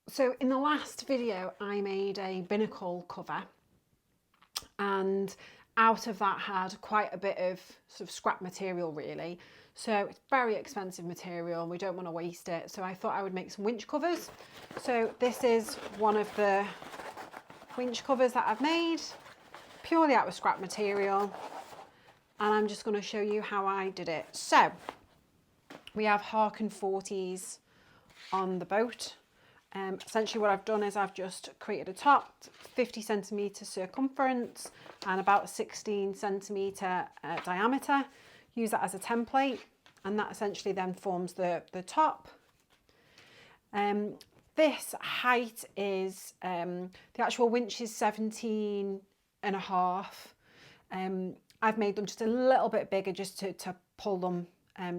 So in the last video I made a binnacle cover, and out of that had quite a bit of sort of scrap material really. So it's very expensive material and we don't want to waste it. So I thought I would make some winch covers. So this is one of the winch covers that I've made purely out of scrap material. And I'm just going to show you how I did it. So we have Harken 40s on the boat. Essentially what I've done is I've just created a top, 50 centimetre circumference and about 16 centimetre diameter. Use that as a template, and that essentially then forms the top. This height is, the actual winch is 17 and a half. I've made them just a little bit bigger just to pull them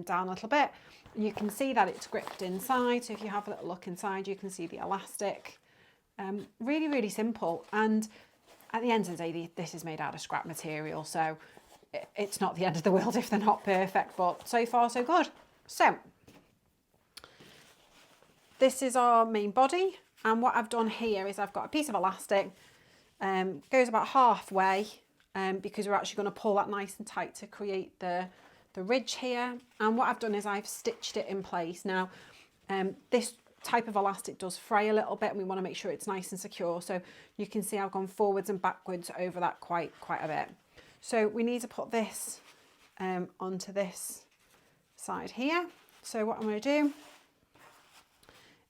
down a little bit. You can see that it's gripped inside, so if you have a little look inside you can see the elastic. Really, really simple, and at the end of the day this is made out of scrap material, so it's not the end of the world if they're not perfect, but so far so good. So this is our main body, and what I've done here is I've got a piece of elastic, goes about halfway, because we're actually going to pull that nice and tight to create the ridge here. And what I've done is I've stitched it in place. Now this type of elastic does fray a little bit and we want to make sure it's nice and secure, so you can see I've gone forwards and backwards over that quite a bit. So we need to put this onto this side here. So what I'm going to do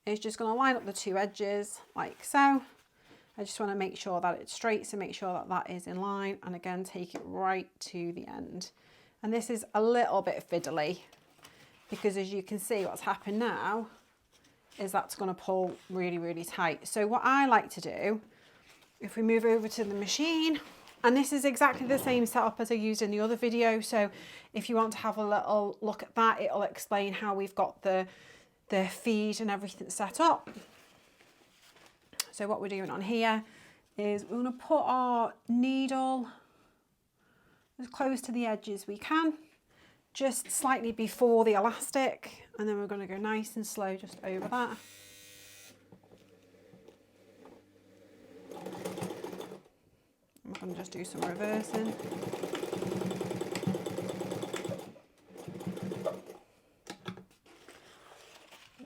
is just going to line up the two edges like so. I just want to make sure that it's straight, so make sure that that is in line, and again take it right to the end. And this is a little bit fiddly because, as you can see, what's happened now is that's going to pull really, really tight. So what I like to do, if we move over to the machine, and this is exactly the same setup as I used in the other video, so if you want to have a little look at that, it'll explain how we've got the feed and everything set up. So what we're doing on here is we're going to put our needle as close to the edge as we can, just slightly before the elastic, and then we're going to go nice and slow just over that. I'm going to just do some reversing.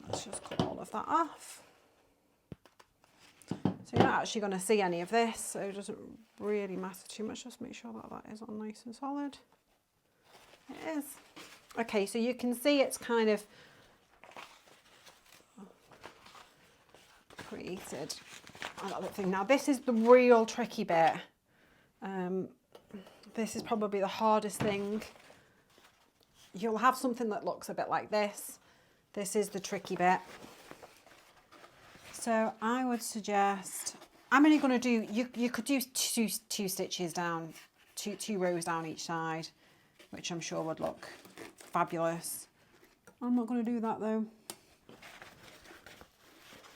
Let's just cut all of that off. So you're not actually going to see any of this, so it doesn't really matter too much. Just make sure that that is on nice and solid. It is. Okay, so you can see it's kind of created a little thing. Now this is the real tricky bit. This is probably the hardest thing. You'll have something that looks a bit like this. This is the tricky bit. So I would suggest, I'm only going to do, you could do two stitches down, two rows down each side, which I'm sure would look fabulous. I'm not going to do that though.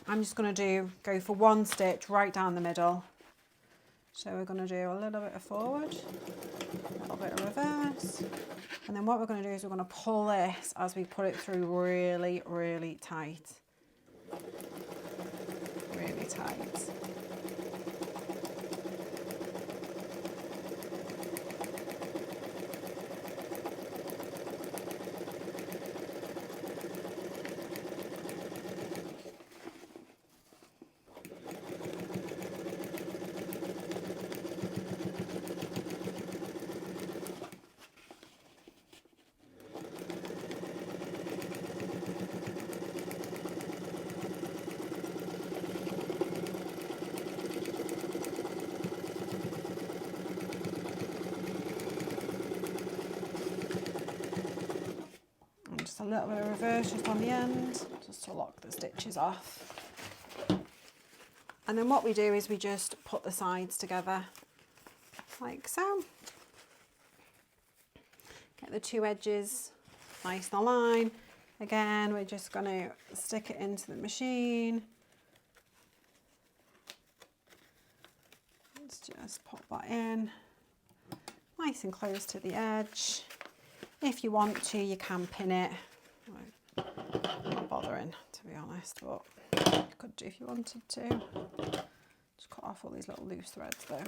I'm just going to go for one stitch right down the middle. So we're going to do a little bit of forward, a little bit of reverse, and then what we're going to do is we're going to pull this as we put it through really, really tight. Really tight. A little bit of reverse just on the end, just to lock the stitches off. And then what we do is we just put the sides together like so. Get the two edges nice and aligned. Again, we're just going to stick it into the machine. Let's just pop that in nice and close to the edge. If you want to, you can pin it. I'm not bothering, to be honest, but you could do if you wanted to. Just cut off all these little loose threads though.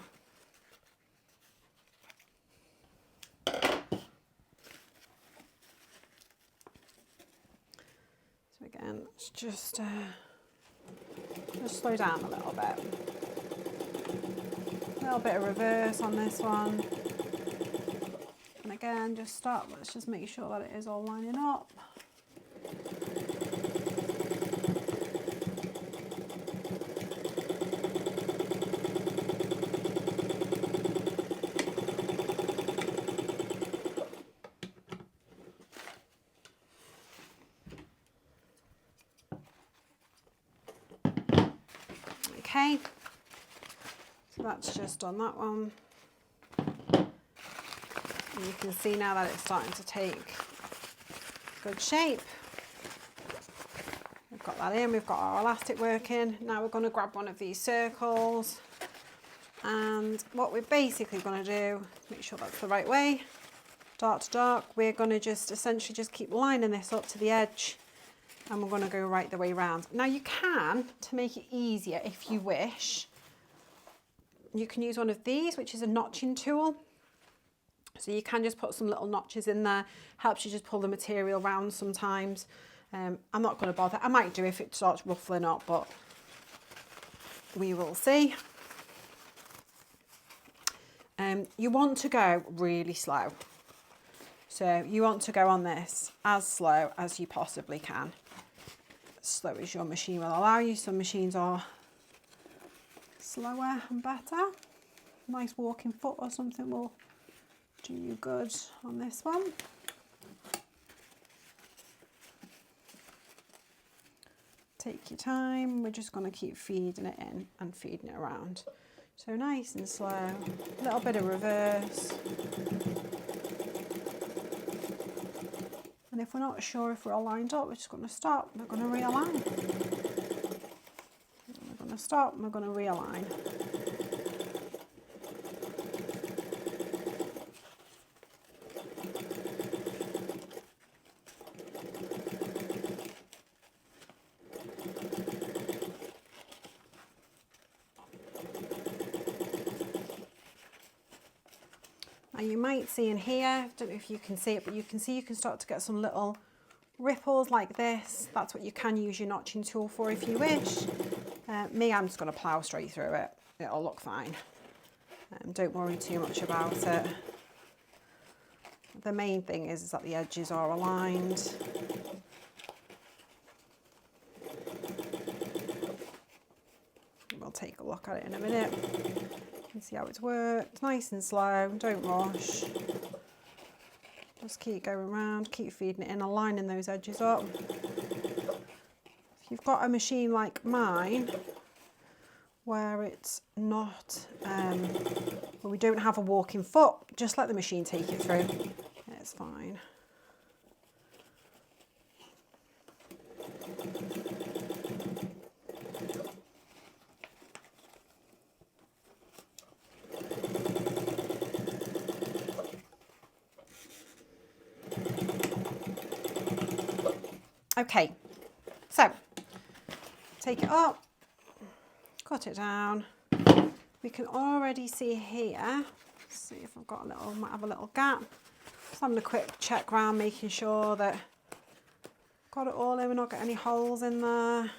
So again, let's just slow down a little bit. A little bit of reverse on this one. And again, just start, let's just make sure that it is all lining up. Okay, so that's just done that one. And you can see now that it's starting to take good shape. We've got that in, we've got our elastic working. Now we're going to grab one of these circles, and what we're basically going to do, make sure that's the right way, dark to dark, we're going to just essentially just keep lining this up to the edge, and we're going to go right the way around. Now you can, to make it easier if you wish, you can use one of these, which is a notching tool. So you can just put some little notches in there, helps you just pull the material around sometimes. I'm not going to bother, I might do if it starts ruffling up, but we will see. You want to go really slow. So you want to go on this as slow as you possibly can. As slow as your machine will allow you. Some machines are slower and better. Nice walking foot or something will do you good on this one. Take your time, we're just going to keep feeding it in and feeding it around. So nice and slow, a little bit of reverse. And if we're not sure if we're all lined up, we're just going to stop, we're going to realign. We're going to stop, we're going to realign. You might see in here, I don't know if you can see it, but you can see you can start to get some little ripples like this. That's what you can use your notching tool for if you wish. Me, I'm just going to plough straight through it. It'll look fine. Don't worry too much about it. The main thing is that the edges are aligned. We'll take a look at it in a minute. You can see how it's worked, nice and slow, don't rush. Just keep going around, keep feeding it in, aligning those edges up. If you've got a machine like mine, where it's not, where we don't have a walking foot, just let the machine take it through, it's fine. Okay, so take it up, cut it down. We can already see here, see if I've got a little, might have a little gap. Just having a quick check around, making sure that got it all in, we're not got any holes in there.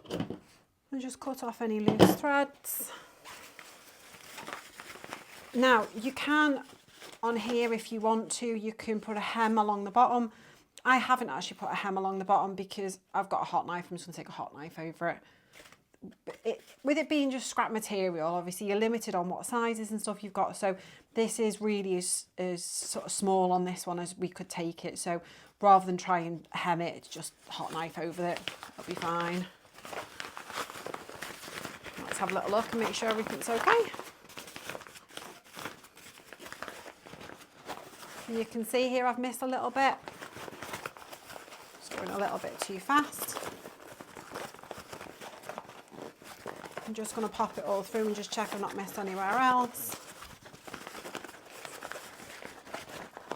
And just cut off any loose threads. Now you can, on here if you want to, you can put a hem along the bottom. I haven't actually put a hem along the bottom because I've got a hot knife. I'm just going to take a hot knife over it. With it being just scrap material, obviously you're limited on what sizes and stuff you've got. So this is really as sort of small on this one as we could take it. So rather than try and hem it, it's just hot knife over it. That'll be fine. Let's have a little look and make sure everything's okay. You can see here I've missed a little bit. A little bit too fast. I'm just going to pop it all through and just check I've not missed anywhere else.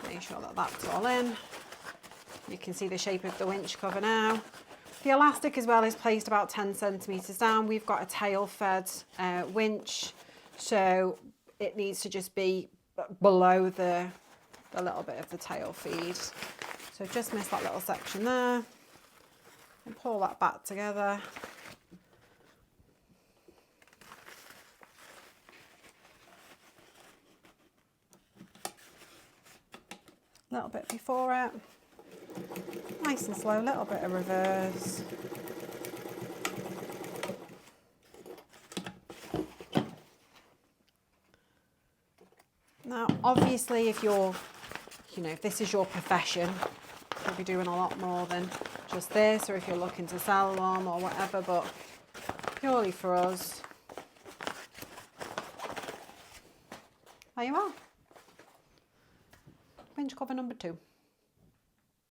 Make sure that that's all in. You can see the shape of the winch cover now. The elastic as well is placed about 10 centimetres down. We've got a tail fed winch, so it needs to just be below the little bit of the tail feed. So just miss that little section there and pull that back together. A little bit before it. Nice and slow, a little bit of reverse. Now, obviously, if you're, if this is your profession, you'll be doing a lot more than just this, or if you're looking to sell them or whatever, but purely for us, there you are. Winch cover number 2.